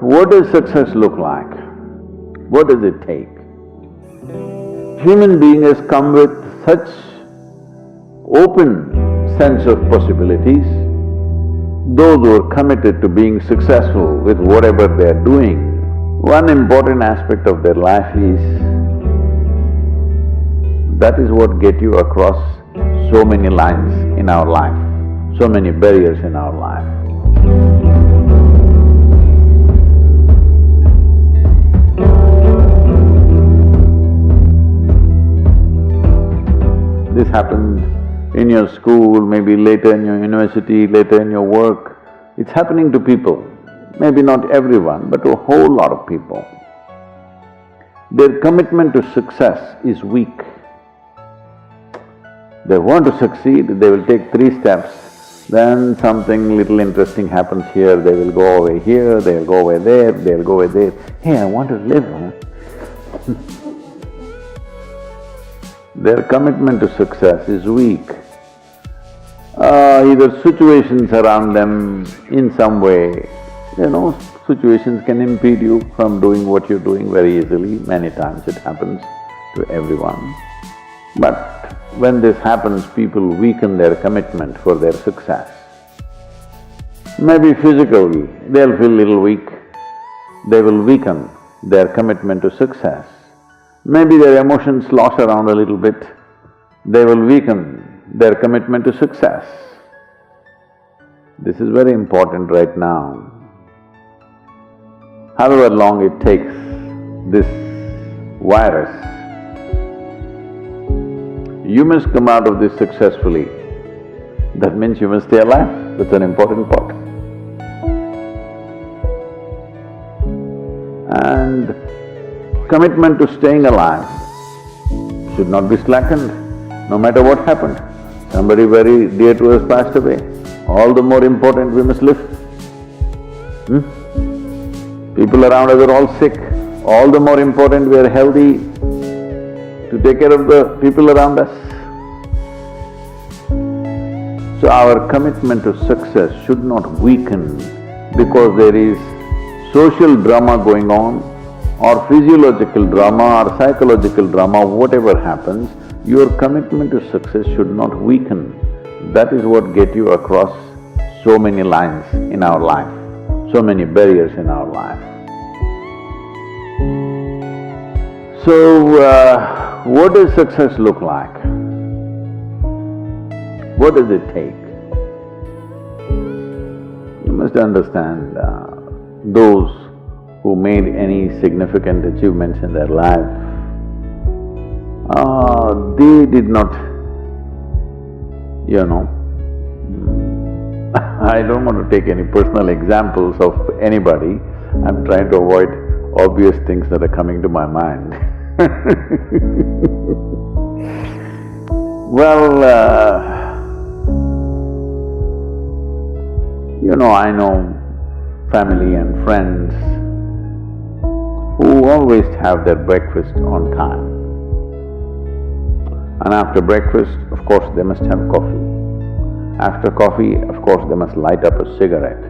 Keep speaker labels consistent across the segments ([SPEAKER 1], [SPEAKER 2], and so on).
[SPEAKER 1] what does success look like? What does it take? Human being has come with such open sense of possibilities. Those who are committed to being successful with whatever they are doing, one important aspect of their life is, that is what get you across so many lines in our life, so many barriers in our life. This happened in your school, maybe later in your university, later in your work. It's happening to people, maybe not everyone, but a whole lot of people. Their commitment to success is weak. They want to succeed, they will take 3 steps, then something little interesting happens here, they will go away here, they'll go away there, they'll go away there. Hey, I want to live, huh? Their commitment to success is weak. Either situations around them in some way, situations can impede you from doing what you're doing very easily. Many times it happens to everyone. But when this happens, people weaken their commitment for their success. Maybe physically, they'll feel little weak, they will weaken their commitment to success. Maybe their emotions slosh around a little bit, they will weaken their commitment to success. This is very important right now. However long it takes, this virus, you must come out of this successfully. That means you must stay alive, that's an important part. And commitment to staying alive should not be slackened, no matter what happened. Somebody very dear to us passed away, all the more important we must live. People around us are all sick, all the more important we are healthy to take care of the people around us. So our commitment to success should not weaken because there is social drama going on, or physiological drama or psychological drama, whatever happens, your commitment to success should not weaken. That is what get you across so many lines in our life, so many barriers in our life. So, what does success look like? What does it take? You must understand, those who made any significant achievements in their life, they did not, I don't want to take any personal examples of anybody, I'm trying to avoid obvious things that are coming to my mind. Well, I know family and friends who always have their breakfast on time. And after breakfast, of course, they must have coffee. After coffee, of course, they must light up a cigarette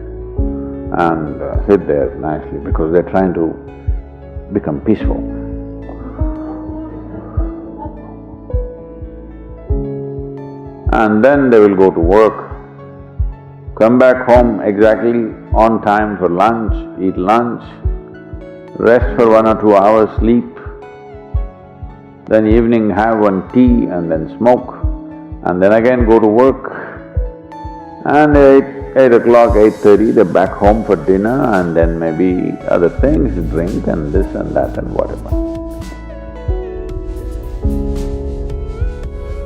[SPEAKER 1] and sit there nicely because they're trying to become peaceful. And then they will go to work, come back home exactly on time for lunch, eat lunch, rest for 1 or 2 hours, sleep, then evening have one tea and then smoke, and then again go to work, and 8 o'clock, 8:30, they're back home for dinner and then maybe other things, drink and this and that and whatever.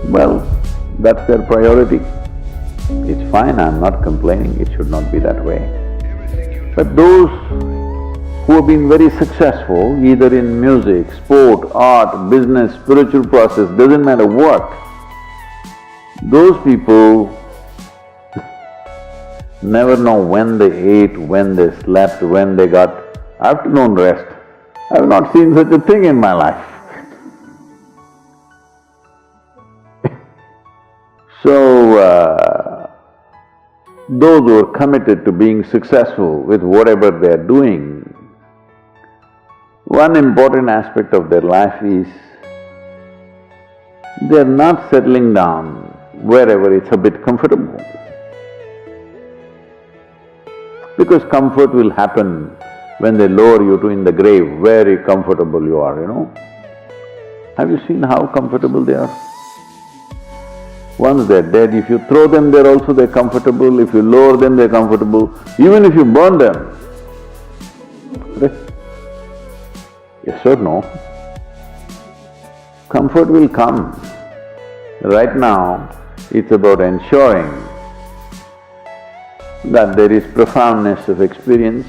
[SPEAKER 1] Well, that's their priority. It's fine, I'm not complaining, it should not be that way. But those who have been very successful, either in music, sport, art, business, spiritual process, doesn't matter what, those people never know when they ate, when they slept, when they got afternoon rest. I've not seen such a thing in my life. So, those who are committed to being successful with whatever they are doing, One important aspect of their life is they're not settling down wherever it's a bit comfortable. Because comfort will happen when they lower you to in the grave, very comfortable you are, you know. Have you seen how comfortable they are? Once they're dead, if you throw them there also they're comfortable, if you lower them they're comfortable, even if you burn them. Yes or no? Comfort will come. Right now, it's about ensuring that there is profoundness of experience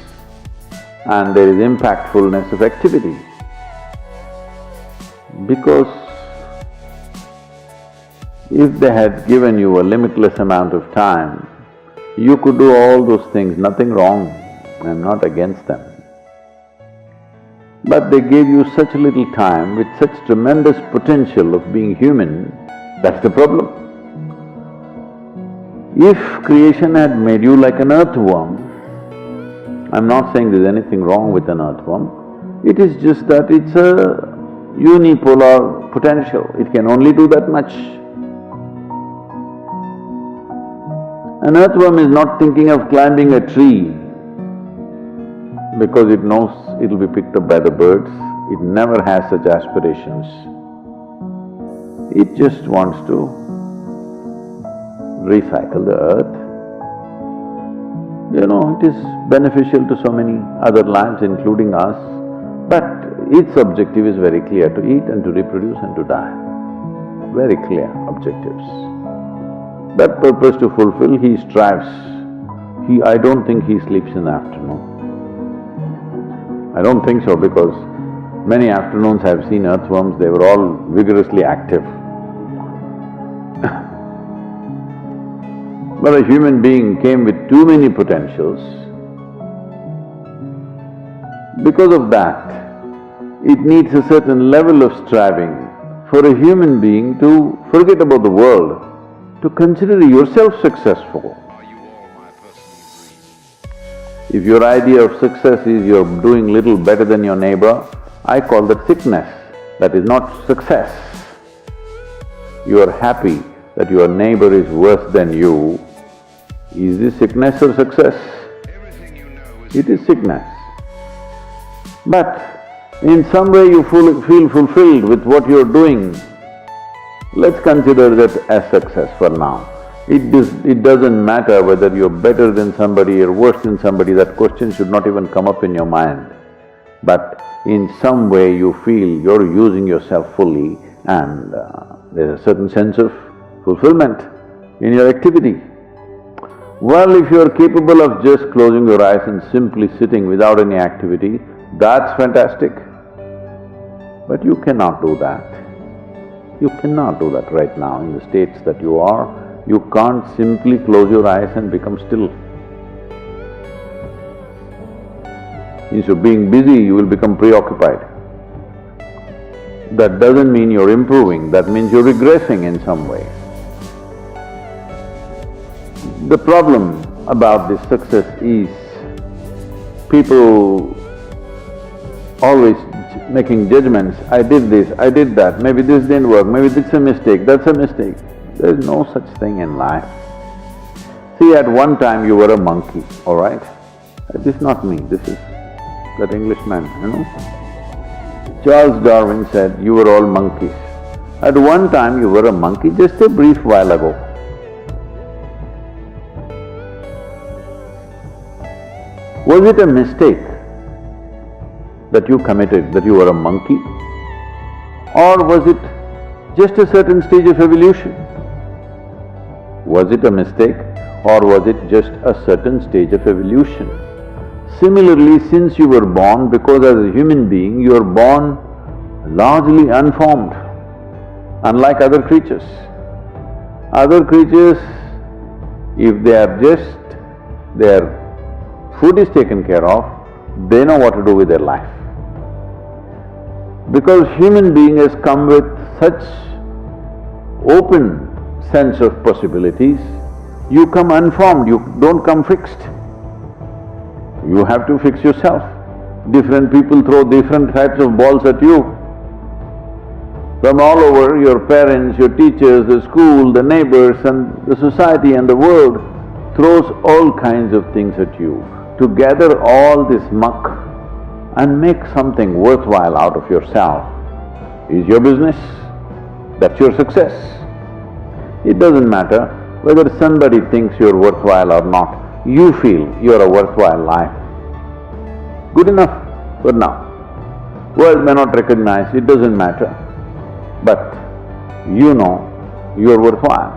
[SPEAKER 1] and there is impactfulness of activity. Because if they had given you a limitless amount of time, you could do all those things, nothing wrong, I'm not against them. But they gave you such little time with such tremendous potential of being human, that's the problem. If creation had made you like an earthworm, I'm not saying there's anything wrong with an earthworm, it is just that it's a unipolar potential, it can only do that much. An earthworm is not thinking of climbing a tree because it knows it'll be picked up by the birds, it never has such aspirations. It just wants to recycle the earth. You know, it is beneficial to so many other lives including us, but its objective is very clear, to eat and to reproduce and to die. Very clear objectives. That purpose to fulfill, he strives. I don't think he sleeps in the afternoon. I don't think so because many afternoons I've seen earthworms, they were all vigorously active. But a human being came with too many potentials. Because of that, it needs a certain level of striving for a human being to forget about the world, to consider yourself successful. If your idea of success is you're doing little better than your neighbor, I call that sickness, that is not success. You are happy that your neighbor is worse than you, is this sickness or success? It is sickness. But in some way you feel fulfilled with what you're doing, let's consider that as success for now. It doesn't matter whether you're better than somebody or worse than somebody, that question should not even come up in your mind. But in some way you feel you're using yourself fully and there's a certain sense of fulfillment in your activity. Well, if you're capable of just closing your eyes and simply sitting without any activity, that's fantastic. But you cannot do that. You cannot do that right now in the states that you are. You can't simply close your eyes and become still. Instead of being busy, you will become preoccupied. That doesn't mean you're improving, that means you're regressing in some way. The problem about this success is people always making judgments, I did this, I did that, maybe this didn't work, maybe this is a mistake, that's a mistake. There's no such thing in life. See, at one time you were a monkey, all right? This is not me, this is that Englishman, you know? Charles Darwin said, you were all monkeys. At one time you were a monkey, just a brief while ago. Was it a mistake that you committed, that you were a monkey? Or was it just a certain stage of evolution? Was it a mistake or was it just a certain stage of evolution? Similarly, since you were born, because as a human being you are born largely unformed, unlike other creatures. Other creatures, if their food is taken care of, they know what to do with their life. Because human being has come with such open sense of possibilities, you come unformed, you don't come fixed. You have to fix yourself. Different people throw different types of balls at you. From all over, your parents, your teachers, the school, the neighbors and the society and the world throws all kinds of things at you. To gather all this muck and make something worthwhile out of yourself is your business. That's your success. It doesn't matter whether somebody thinks you're worthwhile or not. You feel you're a worthwhile life. Good enough for now. World may not recognize, it doesn't matter. But you know you're worthwhile.